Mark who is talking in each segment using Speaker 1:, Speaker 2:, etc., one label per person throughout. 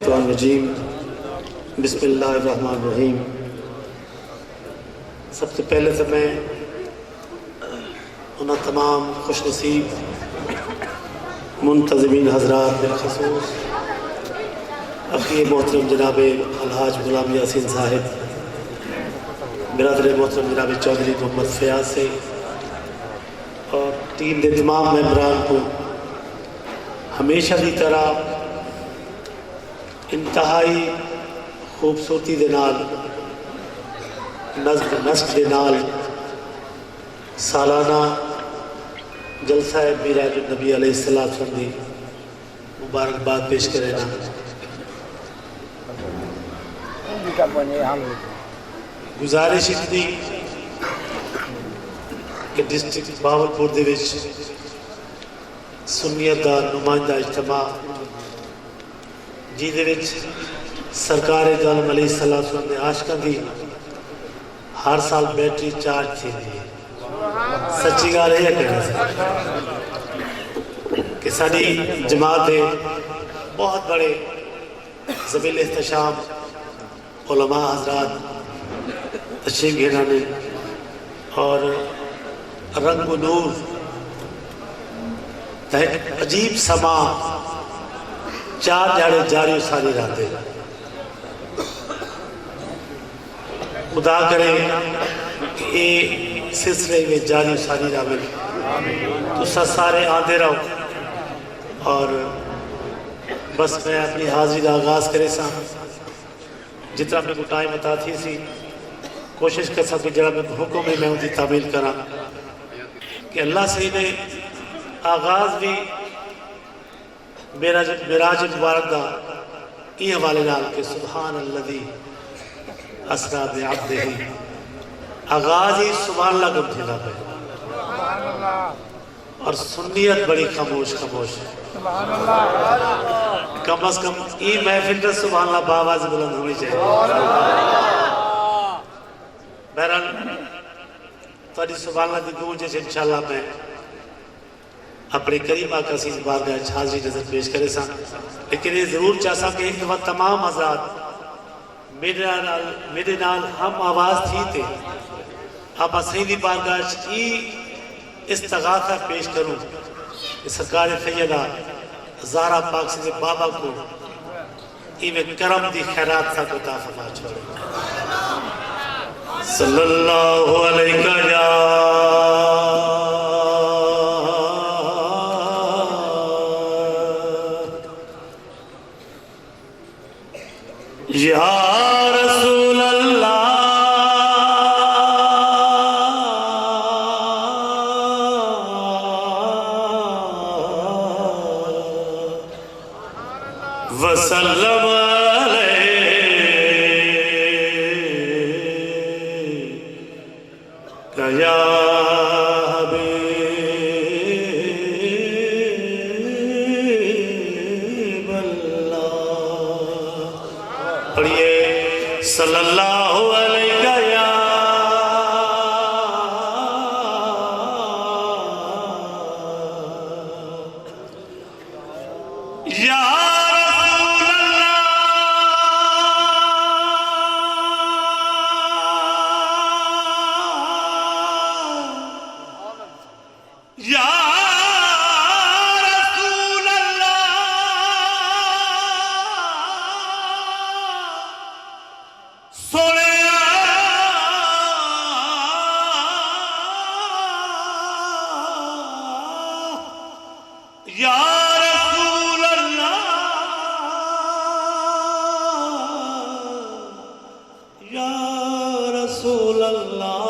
Speaker 1: الشیطان الرجیم بسم اللہ الرحمن الرحیم۔ سب سے پہلے تو میں ان تمام خوش نصیب منتظمین حضرات بالخصوص اخی محترم جناب الحاج غلام یاسین صاحب، برادر محترم جناب چودھری محمد فیاض سے اور ٹیم کے تمام ممبران کو ہمیشہ کی طرح انتہائی خوبصورتی دے نال نظم نسق دے نال سالانہ جلسہ میراج النبی علیہ السلام دی مبارکباد پیش کرے نا۔ گزارش اتنی کہ ڈسٹرکٹ بہاولپور دے وچ سنیت دا نمائندہ اجتماع جی دے وچ سرکار عالم علیہ السلام نے عاشقاں دی ہر سال بیٹری چارج تھی دی۔ سچی گال ہے کہنا کہ ساری جماعت بہت بڑے ذویل احتشام علماء حضرات تشریف گھرانے اور رنگ و نور ایک عجیب سما چار جاڑے جاری ساری رہتے خدا کرے کہ یہ سلسلے میں جاری ساری رہے تو سارے آدھے رہو۔ اور بس میں اپنی حاضری کا آغاز کرے سا جتنا میں کو ٹائم عطا تھی سی کوشش کر سکتے جڑا میں حکم میں ان کی تعمیل کرا کہ اللہ سے نے آغاز بھی میراج مبارک دا یہ حوالے نال کہ سبحان الذی اسریٰ بعبدہ، آغاز ہی سبحان اللہ کو تھیلا پہ اور سنیت بڑی خاموش ہے۔ کم از کم یہ محفل در سبحان اللہ باواز بلند ہونی چاہیے۔ بہرحال تھوڑی سبحان اللہ دی گونج ہے انشاءاللہ میں اپنے قریب آقا سی بارگاہ حاضری نظر پیش کرے سا، لیکن یہ ضرور چاہتا کہ ایک دفعہ تمام حضرات میرے نال ہم آواز تھی تھے آپ سیدی بارگاہ کی استغاثہ پیش کروں کہ سرکار سیدہ زہرا پاک سے بابا کو ایویں کرم دی خیرات تھا عطا فرما چھوڑے۔ صلی اللہ علیہ یا رسول اللہ وسلم علیہ یا حبیب اللہ۔ پڑھئے صلی اللہ علیہ یا رسول اللہ یا یا رسول اللہ یا رسول اللہ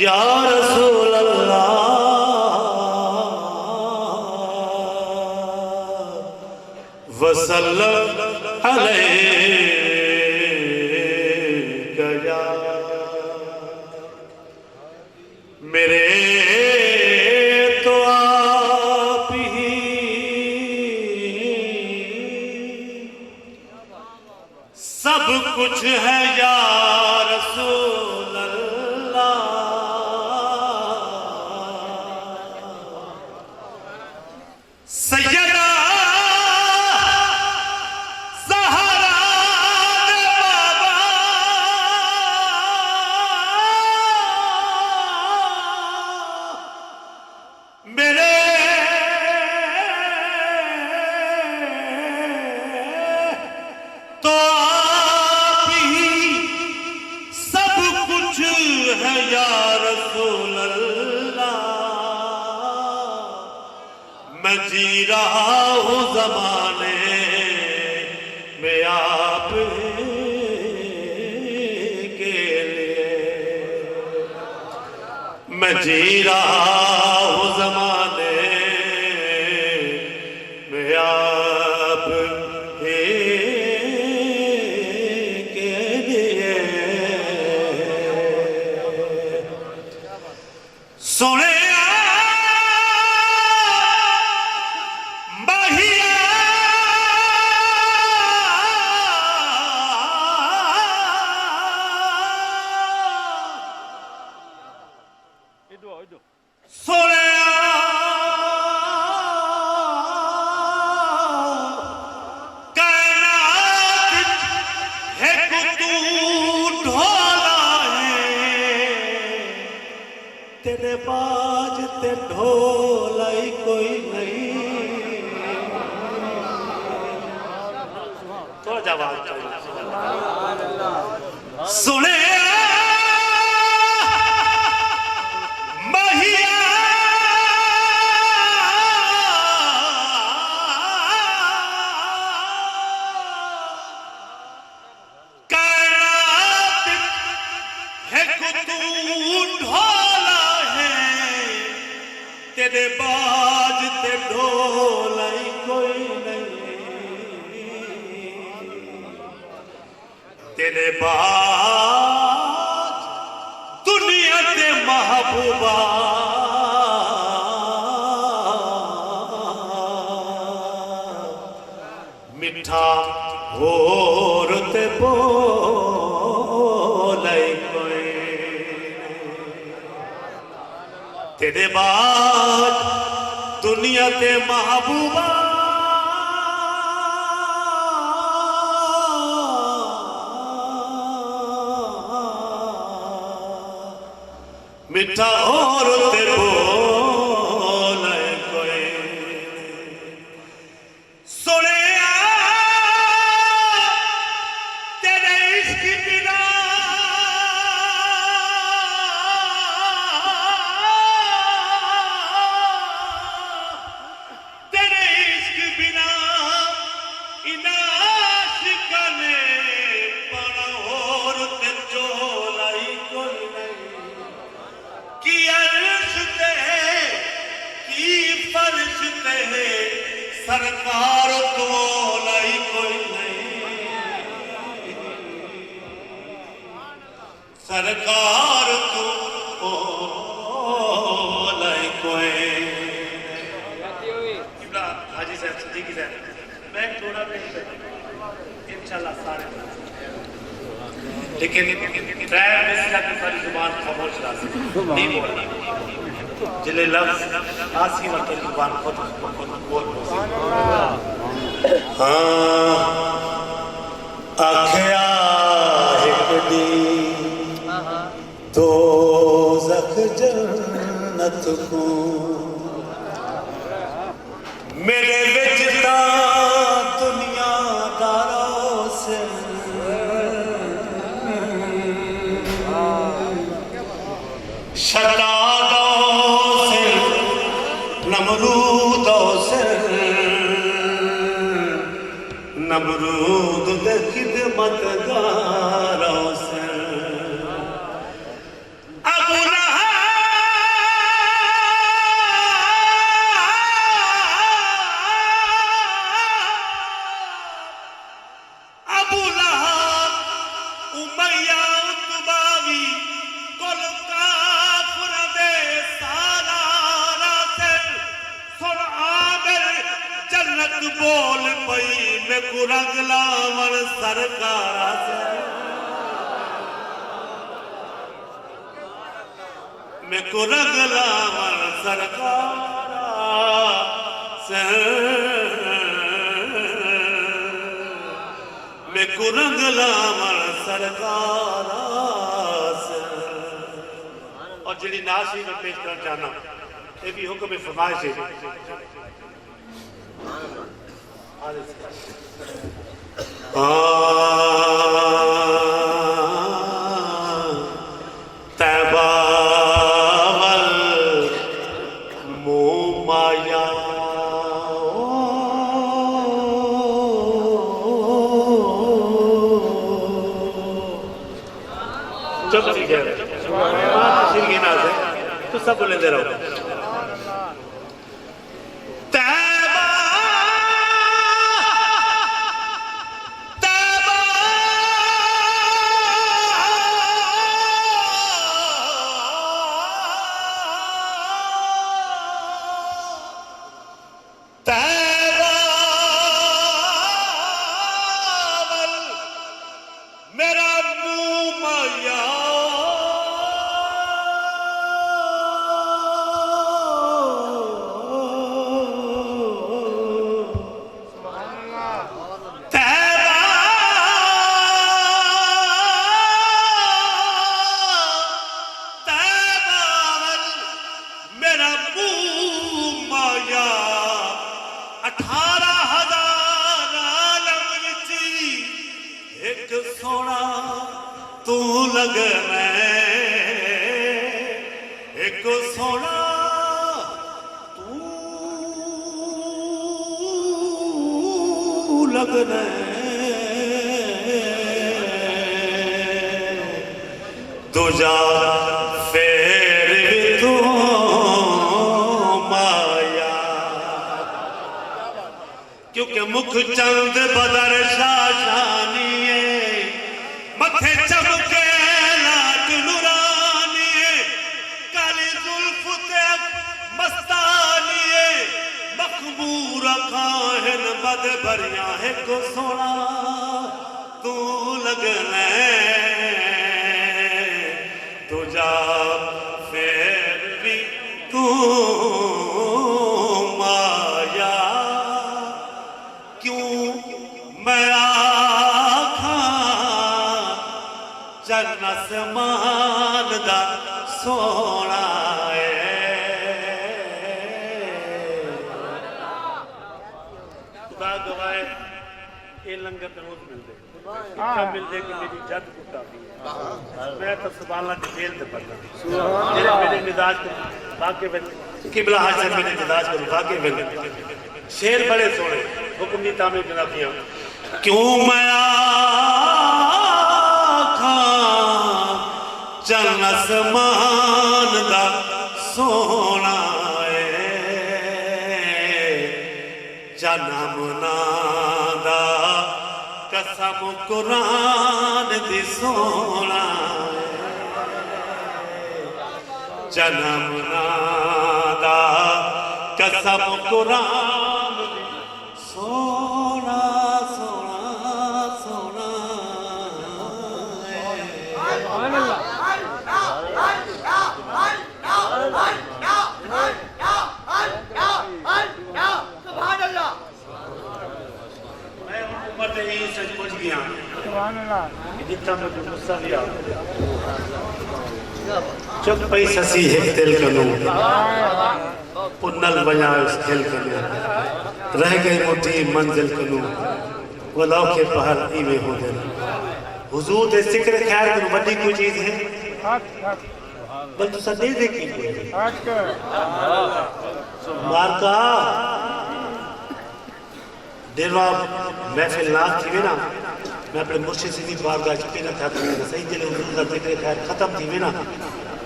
Speaker 1: یا رسول اللہ وسلم علیک یا میرے سب کچھ ہے یا رسول اللہ، سیدہ رہا ہوں زمانے میں آپ کے لیے، میں جی رہا ہوں زمانے میں آپ کے لیے۔ سنے تیرے باج تے ڈھولائی کوئی نہیں، تو جواب چاہیے۔ سنے مہیا کائنات ہے کتوں ڈھولا ہے، تیرے باج تے ڈھولائی کوئی نہیں، تیرے باج دنیا تے محبوبہ میٹھا ہور تے بولائی کوئی نہیں، تیرے بعد دنیا تے محبوبہ میٹھا ہور تے بولائی کوئی نہیں۔ سنے تیرے عشق بنا تیرے عشق بنا ان عاشقاں نے پڑا اور تے جولائی کوئی نہیں، کی عرش تے کی فرش تے سرکار تو لائی کوئی نہیں، سرکار تو لائی کوئی نہیں۔ حاجی صاحب صدیقی صاحب میں تھوڑا نہیں انشاءاللہ سارے لیکن ڈرائیور مثلا کی ساری زبان خاموش رہا نہیں بولنا، جلے لفظ آسی وقت زبان خود بول آکھیا ایک دی دوزخ جنت کو میرے وجدہ دنیا داروں سے شدادوں سے نمرودوں سے نمرود دے خدمت گاروں سے ابو لہب امیہ اتباوی کل کافر دے سالارہ سے سن عامر جنت بول پئی میں کو رنگ لاور سرکارہ سے میں کو رنگ لاور سرکارہ سے میں کو رنگ لاور سرکارہ سے۔ اور جڑی ناسی میں پیش کرنا چاہنا یہ بھی حکم فرمائش ہے تیبہ والمومایا چپ سی کہہ رہے تشریح کی ناز ہے تو سب بولے دے رہا ہوں دوجا پھر بھی تو مایا کیونکہ مکھ چند بدر شاشانیے متھے چمکے لاٹ نورانیے کالی ظلف تیک مستانیے مخمور کاہن بد بھریاں ہے کو سونا تو لگنے پھر بھی تو مایا کیوں میں آکھاں جنس مان دا سونا خدا گوائے یہ لنگر روز مل دے مل دے کہ میری جد کو کافی ہے میں تو سبحان اللہ کی جیل تے پڑھتا میرے مزاج کو باقی قبلہ حاضر میرے مزاج کو باقی شیر بڑے سوڑے حکم دی تعمیر جنابیاں کیوں میں آکھاں جنس مان دا سونا جنم نادا قسم قرآن دی سونا جنم نادا قسم قرآن دی سونا سونا سونا جتنا مجھے غصہ دیا چک پئی سسی ہے دل کنو پنل بیا اس دل کنو رہ گئی موٹی منزل کنو ولاؤ کے پہر ایوے ہو دینا حضور دے ذکر خیر کنو بڑی کوئی چیز ہے بل تو سا دے دے کی کوئی مارکا دیلوا محفل ناک تھی نا میں اپنے مرشد سیدھی بارگاہ چکے نہ تھا صحیح دل حضور دا ذکر خیر ختم تھی نا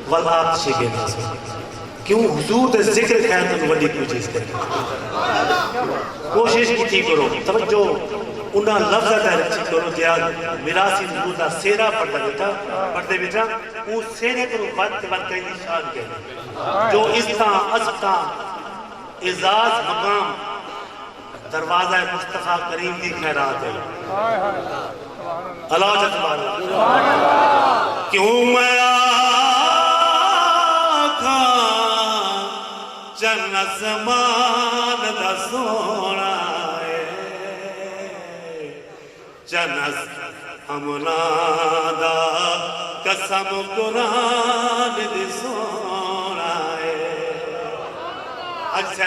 Speaker 1: والآت شکے نا کیوں حضور دے ذکر خیر تو وڈی کوئی چیز کرے کوشش کی تھی کرو توجہ انہاں لفظ ہے رچی کرو دیا میراسی حضور دا سیرہ پڑھتے بیٹا وہ سیرے کرو وقت کہیں نشان کہنے جو عزتاں عزتاں اعزاز مقام دروازہ مصطفیٰ کریم کی خیرات ہے اللہ جتبار کیوں میں آکھاں جنس مان دا سونا ہے جنس ہمنا دا قسم قرآن دی سونا ہے اچھا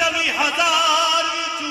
Speaker 1: 24,000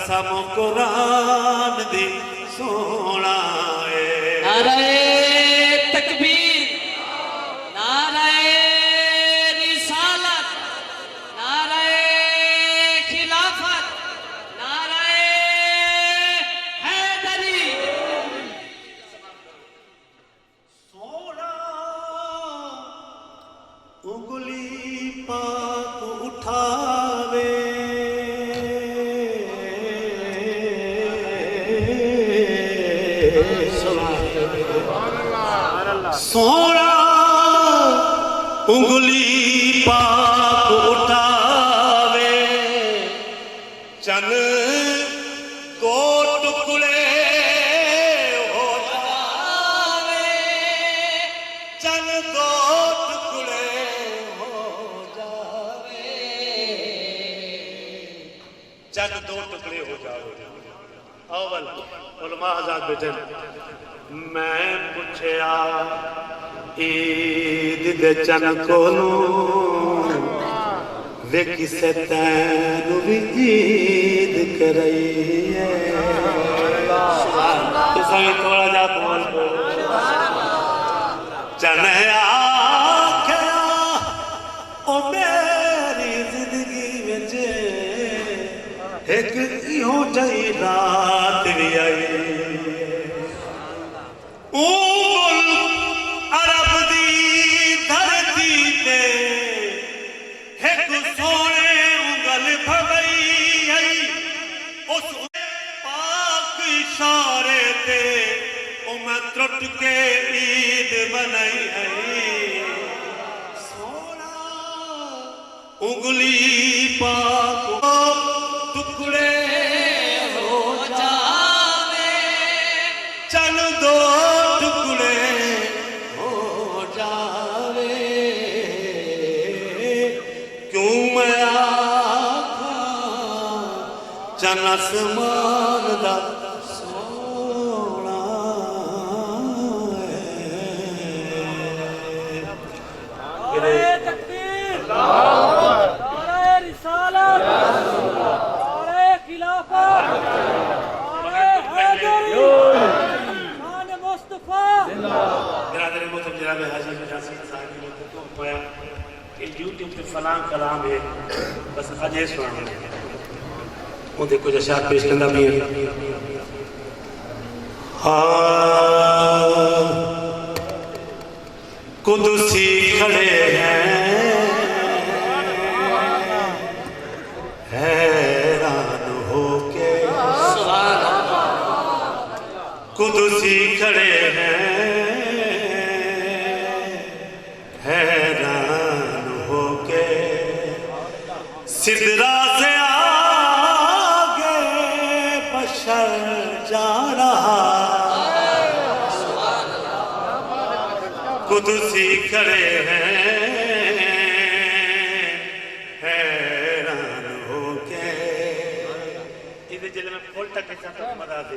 Speaker 1: قسم قرآن دی سونا ہے
Speaker 2: نعرہ تکبیر، نعرہ رسالت، نعرہ خلافت، نعرہ حیدری.
Speaker 1: سونا انگلی پاک اٹھاوے سونا انگلی پاک اٹھاوے چن دو ٹکڑے ہو جاوے چن دو ٹکڑے ہو جاوے چن دو ٹکڑے ہو جاوے. اول علماء حضرات بیٹھے میں پوچھیا عید دے چن کولوں وے کسے تینو بھی عید کرائی ہے. تو سنگی تھوڑا جا پہنچ پڑھو چن آکھیا او میری زندگی وچ ایک ایہو جہی رات بھی آئی عرب دی دھرتی تے ایک سونے انگل بھگئی ہے اس پاک اشارے تے او میں ترٹ کے عید بنائی ہے. سونا انگلی پاک ٹکڑے
Speaker 2: ہو جاوے
Speaker 1: چل دو ٹکڑے ہو جاوے کیوں میں آکھاں چن آسمان دا سونا
Speaker 2: نعرہ تکبیر، نعرہ رسالت، نعرہ خلافت، نعرہ حیدری، شان مصطفیٰ.
Speaker 1: برادر محترم جناب حاجی مجاسی صاحب نے تو پایا کہ یوٹیوب پہ فلاں کلام ہے بس اجے سنانے وہ دیکھو جشار پیش کرنا بھی ہے. قدسی کھڑے ہیں حیران ہو کے قدسی کھڑے ہیں حیران ہو کے سدرا سے آگے بشر جا رہا قدسی کھڑے ہیں حیران ہو کے یہ جلے میں پھولتا کے چاہتا ہوں مدہ دے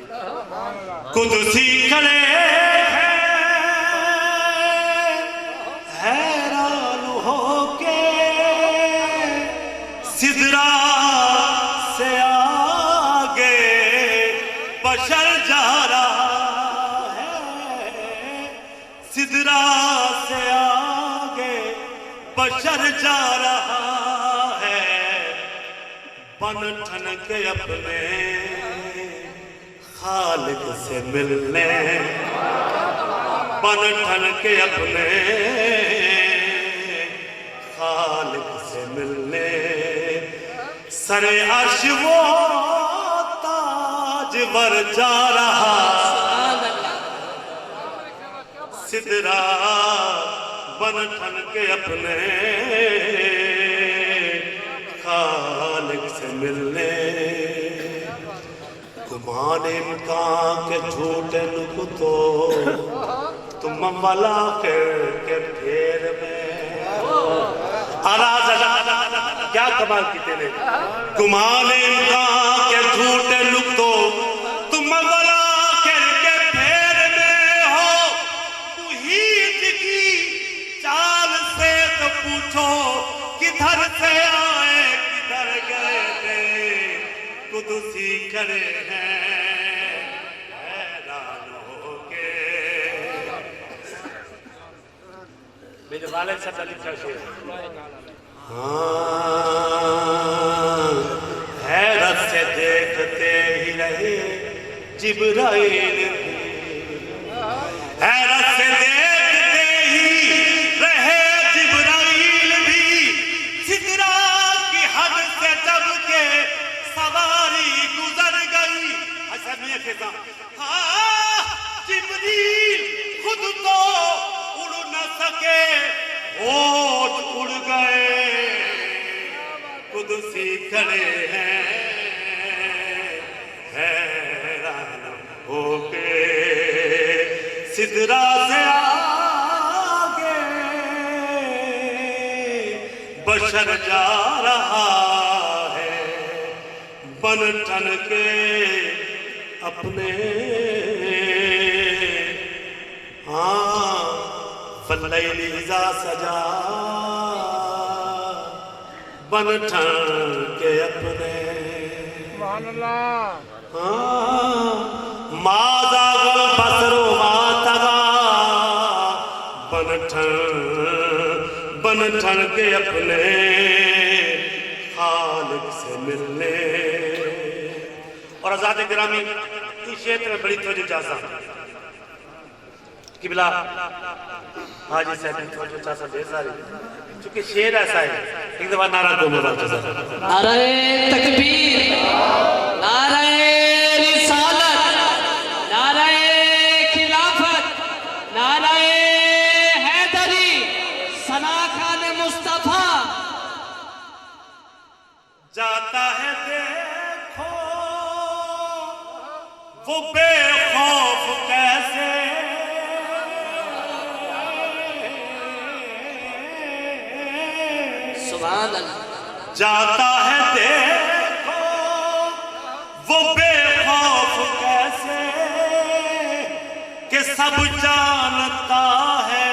Speaker 1: قدسی کھڑے ہیں حیران ہو کے سدرا سے آگے بشر جا رہا ہے سدرا سے آگے بشر جا رہا ہے بن ٹھن کے اپنے خالق سے ملنے بن ٹھن کے اپنے خالق سے ملنے سر عرش وہ تاج بر جا رہا سدرا بن ٹھن کے اپنے خالق سے ملنے گمان امکان کے جھوٹے نکتو تم مولا کے پھیر میں کیا کمال کی تیرے گمان امکان کے جھوٹے نکتو تم مولا کے پھیر میں ہو محیط کی چال سے تو پوچھو کدھر سے آئے کدھر گئے تھے قدسی کھڑے ہیں حیران ہو کے. میرے والد صاحب علی کا شعر. حیرت سے دیکھتے ہی رہے جبرائیل بھی. حیرت سے دیکھتے ہی رہے جبرائیل بھی. سدرا کی حد سے جب کے سواری گزر گئی. اچھا میں کہتا جبریل خود تو اڑ نہ سکے ہوٹ اڑ گئے. قدسی کھڑے ہیں حیران ہو کے. سدرا سے آگے بشر جا رہا ہے بن ٹھن کے اپنے. فاللیل اذا سجا بن ٹھن کے اپنے.
Speaker 2: سبحان اللہ.
Speaker 1: ما زاغ البصر وما طغى بن ٹھن کے اپنے خالق سے ملنے. اور حضرات گرامی اس شعر میں بڑی توجہ چاہتا ہوں. قبلہ حاجی صاحب نے توجہ چاہتا دے ساری چونکہ شعر ایسا ہے. ایک دفعہ نعرہ دو میرا چاہتا.
Speaker 3: نعرہ تکبیر، نعرہ رسالت، نعرہ خلافت، نعرہ حیدری، ثنا خان مصطفیٰ.
Speaker 1: جاتا ہے دیکھو وہ بے خوف کیسے
Speaker 3: سبحان اللہ.
Speaker 1: جاتا ہے دیکھو وہ بے خوف کیسے کہ سب جانتا ہے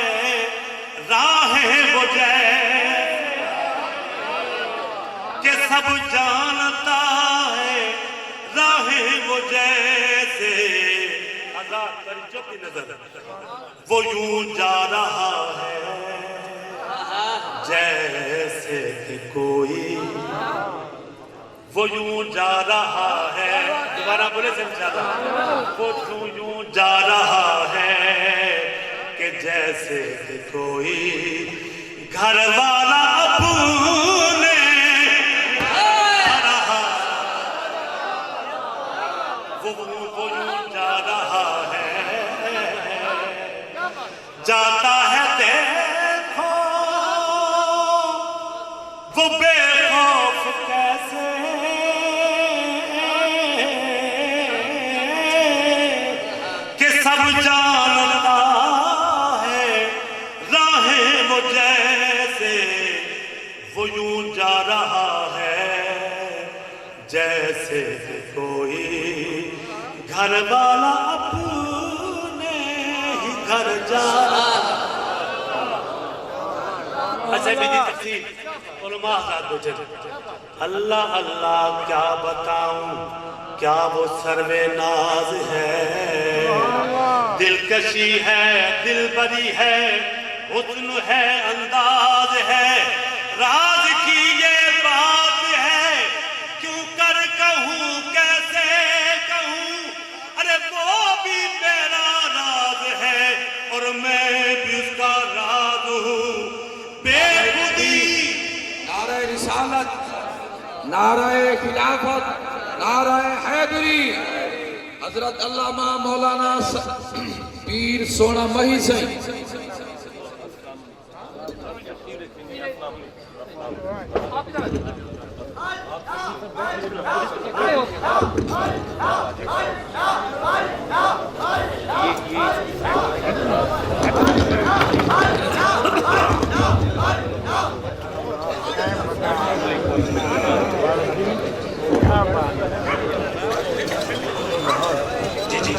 Speaker 1: راہیں وہ جیسے. کہ سب جانتا ہے راہیں وہ جیسے. آزاد کری چوکی نظر. وہ یوں جا رہا ہے جیسے کہ کوئی. وہ یوں جا رہا ہے. دوبارہ بولے سمجھاتا. وہ یوں جا رہا ہے کہ جیسے کہ کوئی گھر والا اپنے رہا. وہ یوں جا رہا ہے جاتا ہے دیکھو وہ بے خوف کیسے کہ سب جانتا ہے راہیں وہ جیسے. وہ یوں جا رہا ہے جیسے کہ کوئی گھر والا اپنے ہی گھر جا. اچھا بھی دی تفسیر علماء حضرات بچے. اللہ اللہ کیا بتاؤں کیا وہ سروے ناز ہے. دلکشی ہے دل بری ہے حسن ہے انداز ہے. راز کی یہ بات ہے کیوں کر کہوں کیسے کہوں. ارے وہ بھی میرا راز ہے اور میں بھی اس کا راز ہوں. بے خودی
Speaker 4: نعرہ رسالت، نعرہ خلافت، نعرہ حیدری. حضرت علامہ مولانا پیر سونا مہی سے
Speaker 1: جی